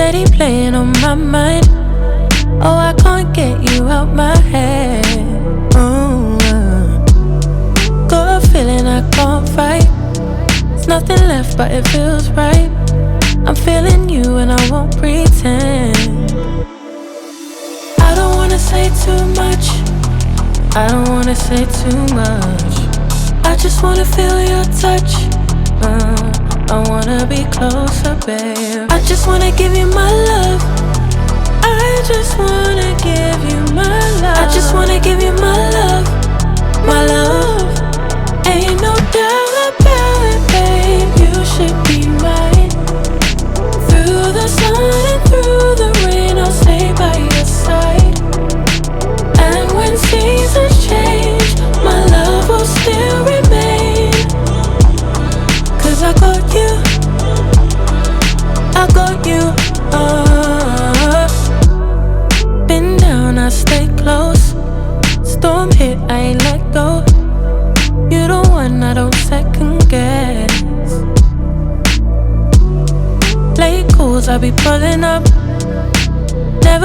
steady playing on my mind. Oh, I can't get you out my head. Got a feeling I can't fight. There's nothing left but it feels right. I'm feeling you and I won't pretend. I don't wanna say too much. I don't wanna say too much. I just wanna feel your touch. I wanna be closer, babe. I just wanna give you my love. I just wanna give you my love. I just wanna give you my love. My love. Ain't no doubt about it, babe. You should be mine. Through the sun and through the rain, I'll stay by your side. And when seasons change, my love will still remain. 'Cause I got you, I got you. Been down, I stay close. Storm hit, I ain't let go. You the one I don't second guess. Late calls, I be pulling up.